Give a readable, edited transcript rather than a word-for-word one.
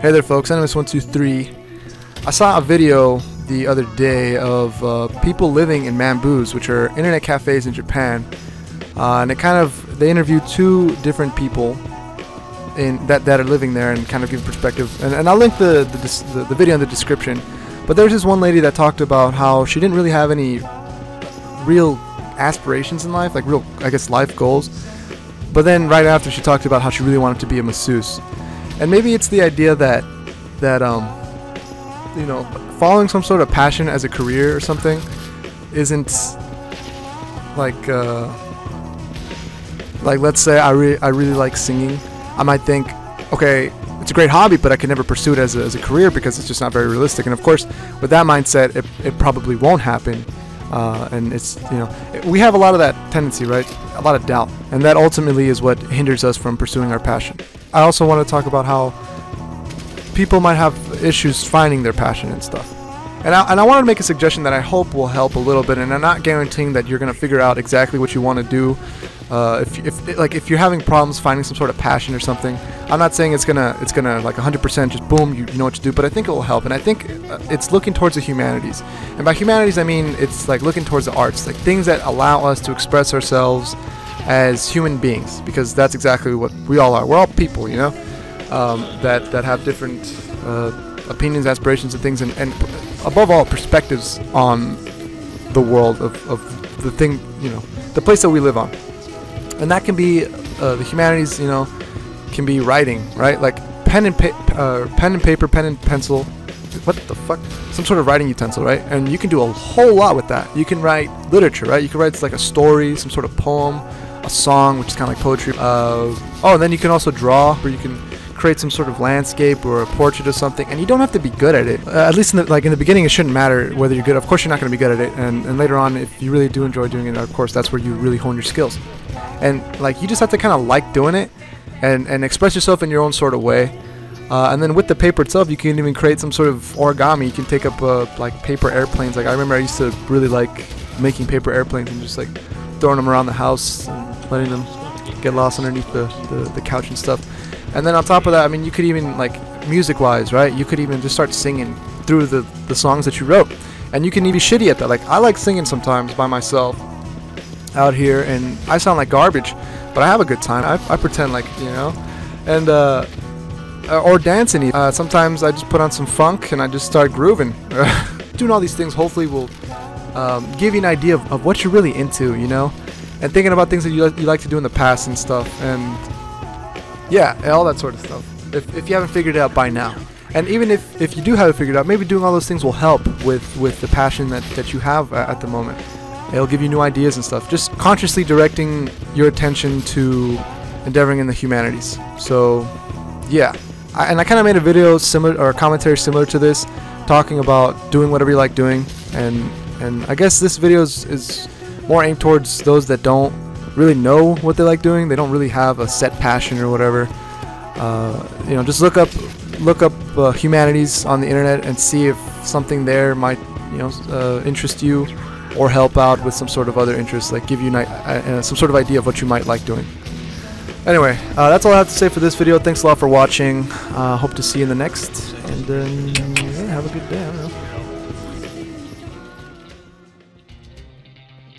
Hey there folks, Animus123. I saw a video the other day of people living in Mamboos, which are internet cafes in Japan, and they interviewed two different people that are living there and kind of give perspective. And I'll link the video in the description. But there's this one lady that talked about how she didn't really have any real aspirations in life, like real, I guess, life goals. But then right after, she talked about how she really wanted to be a masseuse. And maybe it's the idea that you know, following some sort of passion as a career or something isn't like let's say I really like singing. I might think, okay, it's a great hobby, but I can never pursue it as a career because it's just not very realistic. And of course, with that mindset, it probably won't happen. And it's, you know, we have a lot of that tendency, right? A lot of doubt, and that ultimately is what hinders us from pursuing our passion. I also want to talk about how people might have issues finding their passion and stuff. And I wanted to make a suggestion that I hope will help a little bit, and I'm not guaranteeing that you're going to figure out exactly what you want to do. If you're having problems finding some sort of passion or something, I'm not saying it's gonna like 100% just boom, you know what to do, but I think it will help. And I think it's looking towards the humanities. And by humanities, I mean it's like looking towards the arts, like things that allow us to express ourselves as human beings, because that's exactly what we all are. We're all people, you know, that have different opinions, aspirations, and things, and above all, perspectives on the world of the thing, you know, the place that we live on. And that can be the humanities, you know, can be writing, right? Like pen and paper, pen and pencil. What the fuck? Some sort of writing utensil, right? And you can do a whole lot with that. You can write literature, right? You can write like a story, some sort of poem, a song, which is kind of like poetry. And then you can also draw, where you can create some sort of landscape or a portrait of something, and you don't have to be good at it. At least in the beginning, it shouldn't matter whether you're good. Of course, you're not going to be good at it, and later on, if you really do enjoy doing it, of course, that's where you really hone your skills. And like, you just have to kind of like doing it, and express yourself in your own sort of way. And then with the paper itself, you can even create some sort of origami. You can take up like paper airplanes. Like I remember I used to really like making paper airplanes and just like throwing them around the house and letting them get lost underneath the couch and stuff. And then on top of that, I mean, you could even, like, music-wise, right? You could even just start singing through the songs that you wrote. And you can even be shitty at that. Like, I like singing sometimes by myself out here, and I sound like garbage, but I have a good time. I pretend like, you know, and or dancing. Sometimes I just put on some funk and I just start grooving. Doing all these things hopefully will give you an idea of what you're really into, you know, and thinking about things that you like to do in the past and stuff, and yeah, all that sort of stuff, if you haven't figured it out by now. And even if you do have it figured out, maybe doing all those things will help with the passion that you have at the moment. It'll give you new ideas and stuff. Just consciously directing your attention to endeavoring in the humanities. So, yeah. I kind of made a video similar, or a commentary similar to this, talking about doing whatever you like doing. And I guess this video is more aimed towards those that don't really know what they like doing. They don't really have a set passion or whatever. You know, just look up humanities on the internet and see if something there might, you know, interest you or help out with some sort of other interest, like give you some sort of idea of what you might like doing. Anyway, that's all I have to say for this video. Thanks a lot for watching. Hope to see you in the next, and yeah, have a good day. I don't know.